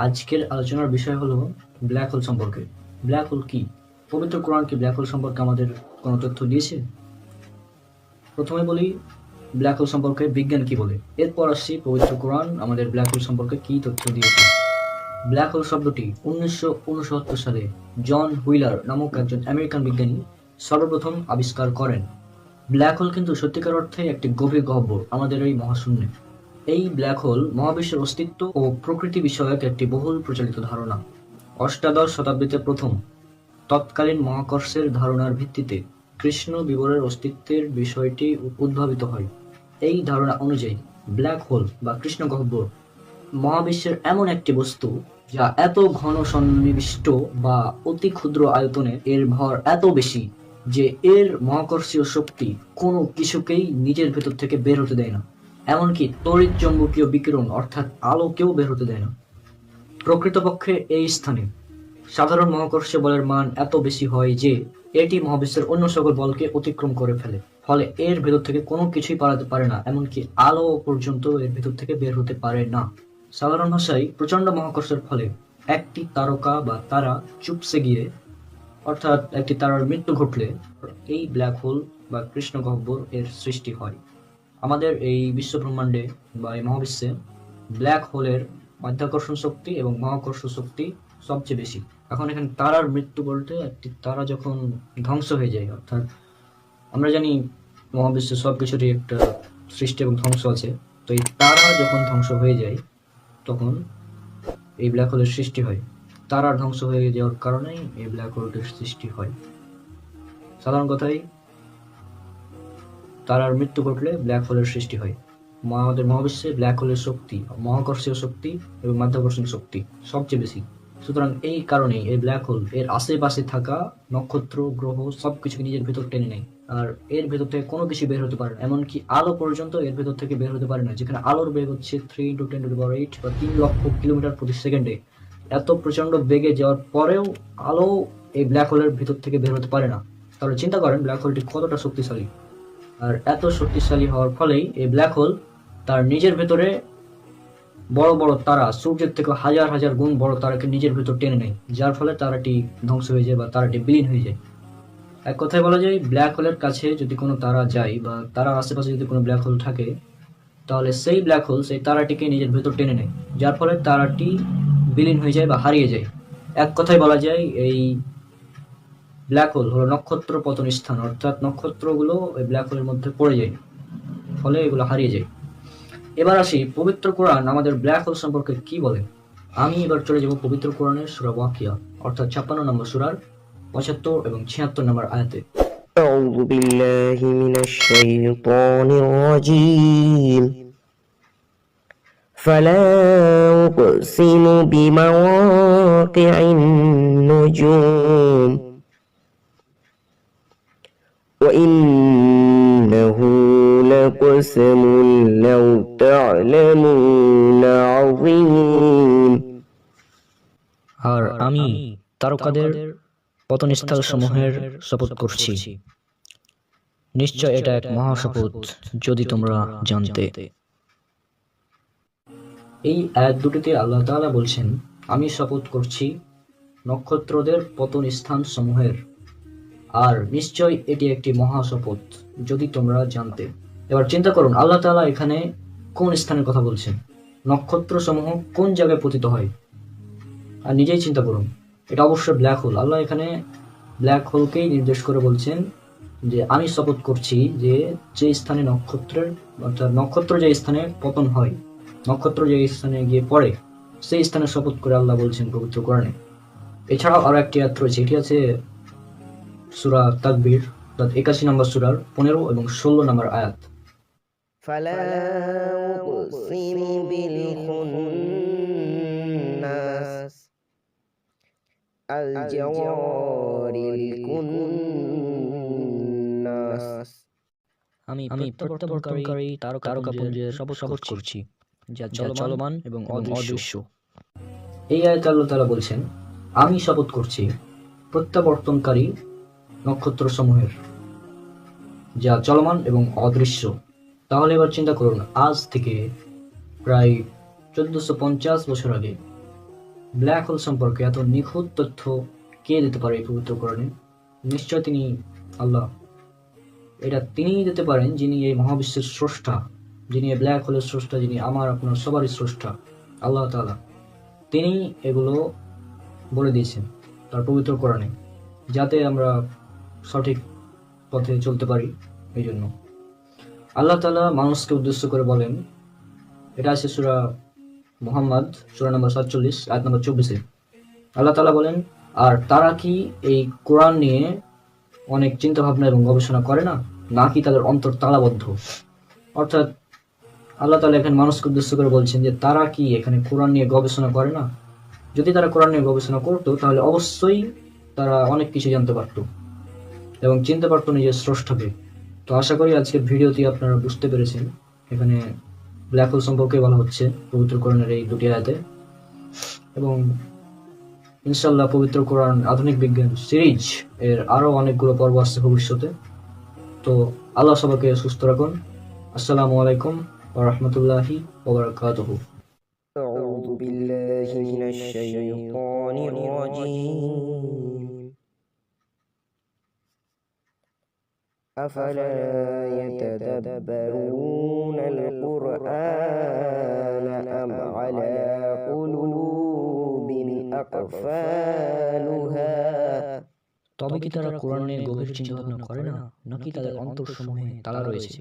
আজকের আলোচনার বিষয় হলো ব্ল্যাক হোল সম্পর্কে। ব্ল্যাক হোল কি? পবিত্র কোরআন কি ব্ল্যাক হোল সম্পর্কে আমাদের কোনো তথ্য দিয়েছে? প্রথমে বলি ব্ল্যাক হোল সম্পর্কে বিজ্ঞান কি বলে, এরপর আসছি পবিত্র কোরআন আমাদের ব্ল্যাক হোল সম্পর্কে কি তথ্য দিয়েছে। ব্ল্যাক হোল শব্দটি 1969 সালে জন হুইলার নামক একজন আমেরিকান বিজ্ঞানী সর্বপ্রথম আবিষ্কার করেন। ব্ল্যাক হোল কিন্তু সত্যিকার অর্থে একটি গভীর গহ্বর আমাদের এই মহাশূন্যে। এই ব্ল্যাক হোল মহাবিশ্বের অস্তিত্ব ও প্রকৃতি বিষয়ক একটি বহুল প্রচলিত ধারণা। অষ্টাদশ শতাব্দীতে প্রথম তৎকালীন মহাকর্ষের ধারণার ভিত্তিতে কৃষ্ণ বিবরের অস্তিত্বের বিষয়টি উদ্ভাবিত হয়। এই ধারণা অনুযায়ী ব্ল্যাক হোল বা কৃষ্ণ গহ্বর মহাবিশ্বের এমন একটি বস্তু যা এত ঘন সন্নিবিষ্ট বা অতি ক্ষুদ্র আয়তনে, এর ভর এত বেশি যে এর মহাকর্ষীয় শক্তি কোনো কিছুকেই নিজের ভেতর থেকে বের হতে দেয় না, এমনকি তড়িৎ চৌম্বকীয় বিকিরণ অর্থাৎ আলোকেও বের হতে দেয় না। প্রকৃতপক্ষে এই স্থানে সাধারণ মহাকর্ষীয় বলের মান এত বেশি হয় যে এটি মহাবিশ্বের অন্য সকল বলকে অতিক্রম করে ফেলে, ফলে এর ভেতর থেকে কোনো কিছুই পালাতে পারে না, এমনকি আলো পর্যন্ত এর ভেতর থেকে বের হতে পারে না। সাধারণ ভাষায় প্রচণ্ড মহাকর্ষের ফলে একটি তারকা বা তারা চুপসে গিয়ে, অর্থাৎ একটি তারার মৃত্যু ঘটলে এই ব্ল্যাক হোল বা কৃষ্ণ গহ্বর এর সৃষ্টি হয়। আমাদের এই বিশ্বব্রহ্মাণ্ডে বা এই মহাবিশ্বে ব্ল্যাক হোলের মাধ্যাকর্ষণ শক্তি এবং মহাকর্ষ শক্তি সবচেয়ে বেশি। এখন এখানে তারার মৃত্যু বলতে একটি তারা যখন ধ্বংস হয়ে যায়, অর্থাৎ আমরা জানি মহাবিশ্বে সব কিছুরই একটা সৃষ্টি এবং ধ্বংস আছে, তো এই তারা যখন ধ্বংস হয়ে যায় তখন এই ব্ল্যাক হোলের সৃষ্টি হয়। তারার ধ্বংস হয়ে যাওয়ার কারণেই এই ব্ল্যাক হোলটির সৃষ্টি হয়। সাধারণ কথায় তারার মৃত্যু ঘটলে ব্ল্যাক হোলের সৃষ্টি হয়। আমাদের মহাবিশ্বে ব্ল্যাক হোলের শক্তি, মহাকর্ষীয় শক্তি এবং মাধ্যাকর্ষণ শক্তি সবচেয়ে বেশি। সুতরাং এই কারণেই এই ব্ল্যাক হোল এর আশেপাশে থাকা নক্ষত্র, গ্রহ সবকিছুকে নিজের ভেতর টেনে নেয়, আর এর ভেতর থেকে কোনো কিছু বের হতে পারে না, এমনকি আলো পর্যন্ত এর ভেতর থেকে বের হতে পারে না, যেখানে আলোর বেগ হচ্ছে 3 × 10⁸ বা 3 লক্ষ কিলোমিটার প্রতি সেকেন্ডে। এত প্রচন্ড বেগে যাওয়ার পরেও আলো এই ব্ল্যাক হোলের ভেতর থেকে বের হতে পারে না। তাহলে চিন্তা করেন ব্ল্যাক হোলটি কতটা শক্তিশালী। আর এত শক্তিশালী হওয়ার ফলেই এই ব্ল্যাক হোল তার নিজের ভেতরে বড় বড় তারা, সূর্যের থেকে হাজার হাজার গুণ বড় তারাকে নিজের ভেতর টেনে নেয়, যার ফলে তারাটি ধ্বংস হয়ে যায় বা তারাটি বিলীন হয়ে যায়। এক কথায় বলা যায়, ব্ল্যাক হোলের কাছে যদি কোনো তারা যায় বা তারার আশেপাশে যদি কোনো ব্ল্যাক হোল থাকে, তাহলে সেই ব্ল্যাক হোল সেই তারাটিকে নিজের ভেতর টেনে নেয়, যার ফলে তারাটি বিলীন হয়ে যায় বা হারিয়ে যায়। এক কথায় বলা যায় এই ব্ল্যাক হোল হলো নক্ষত্র পতন স্থান, অর্থাৎ নক্ষত্রগুলো এই ব্ল্যাক হোলের মধ্যে পড়ে যায়, ফলে এগুলো হারিয়ে যায়। এবার আসি পবিত্র কোরআন আমাদের ব্ল্যাক হোল সম্পর্কে কি বলে। আমি এবার চলে যাব পবিত্র কোরআনের সূরা ওয়াকিয়া, অর্থাৎ 56 নম্বর সূরার 75 এবং 76 নম্বর আয়াতে। أعوذ بالله من الشيطان الرجيم فلا أقسم بمواقع النجوم وإنه لقسم لو تعلمون عظيم আর আমি তারকাদের পতনস্থল সমূহের শপথ করছি, নিশ্চয় এটা এক মহাশপথ যদি তোমরা জানতে। এই আয়াত দুটিতে আল্লাহ তাআলা বলছেন, আমি শপথ করছি নক্ষত্রদের পতন স্থান সমূহের, আর নিশ্চয় এটি একটি মহাশপথ যদি তোমরা জানতে। এবার চিন্তা করুন আল্লাহ তাআলা এখানে কোন স্থানের কথা বলছেন, নক্ষত্র সমূহ কোন জায়গায় পতিত হয়, আর নিজেই চিন্তা করুন, এটা অবশ্যই ব্ল্যাক হোল। আল্লাহ এখানে ব্ল্যাক হোলকেই নির্দেশ করে বলছেন যে আমি শপথ করছি যে স্থানে নক্ষত্রের, অর্থাৎ নক্ষত্র যে স্থানে পতন হয়, নক্ষত্র যে স্থানে গিয়ে পড়ে, সেই স্থানে শপথ করে আল্লাহ বলছেন পবিত্র কোরআনে। এছাড়াও আরো একটি আয়াত রয়েছে, এটি আছে সূরা তাকবীর 81 নম্বর সূরার 15 এবং 16 নম্বর আয়াত। فلا أقسم بالخناس الجوار الكناس আমি প্রত্যাবর্তনকারী তারকাপুঞ্জের শপথ করছি, যা চলমান এবং অদৃশ্য। এই আয়াতে আল্লাহ তাআলা বলছেন, আমি শপথ করছি প্রত্যাবর্তনকারী নক্ষত্র সমূহের, যা চলমান এবং অদৃশ্য। তাহলে এবার চিন্তা করুন, আজ থেকে প্রায় 1450 বছর আগে ব্ল্যাক হোল সম্পর্কে এত নিখুঁত তথ্য কে দিতে পারে এই পবিত্র কোরআনে? নিশ্চয় তিনি আল্লাহ। এটা তিনিই দিতে পারেন যিনি এই মহাবিশ্বের স্রষ্টা, যিনি এই ব্ল্যাক হোলের স্রষ্টা, যিনি আমার আপনার সবারই স্রষ্টা, আল্লাহ তাআলা। তিনি এগুলো বলে দিয়েছেন তার পবিত্র কোরআনে, যাতে আমরা সঠিক পথে চলতে পারি। এই জন্য আল্লাহ তাআলা মানুষকে উদ্দেশ্য করে বলেন, এটা আছে সূরা মুহাম্মদ সূরা নম্বর 47 আয়াত নম্বর 24-এ। আল্লাহ তাআলা বলেন, আর তারা কি এই কোরআন নিয়ে অনেক চিন্তা ভাবনা এবং গবেষণা করে না, নাকি তাদের অন্তর তালাবদ্ধ? অর্থাৎ আল্লাহ তাআলা এখানে মানুষকে উদ্দেশ্য করে বলছেন যে তারা কি এখানে কোরআন নিয়ে গবেষণা করে না? যদি তারা কোরআন নিয়ে গবেষণা করতো তাহলে অবশ্যই তারা অনেক কিছু জানতে পারতো এবং চিনতে পারতো নিজের স্রষ্টাকে। তো আশা করি আজকের ভিডিওটি আপনারা বুঝতে পেরেছেন। এখানে ব্ল্যাক হোল সম্পর্কে বলা হচ্ছে পবিত্র কোরআনের এই দুটি আয়াতে, এবং ইনশাল্লাহ পবিত্র কোরআন আধুনিক বিজ্ঞান সিরিজ এর আরো অনেকগুলো পর্ব আসছে ভবিষ্যতে। তো আল্লাহ সবাইকে সুস্থ রাখুন। আসসালামু আলাইকুম ওয়া রাহমাতুল্লাহি ওয়া বারাকাতুহু। أعوذ بالله من الشيطان الرجيم أفلا يتدبرون القرآن أم على قلوب أقفالها তবে কি তারা কোরআন নিয়ে গভীর চিন্তা ভাবনা করে না, নাকি তাদের অন্তরসমূহে তালা রয়েছে?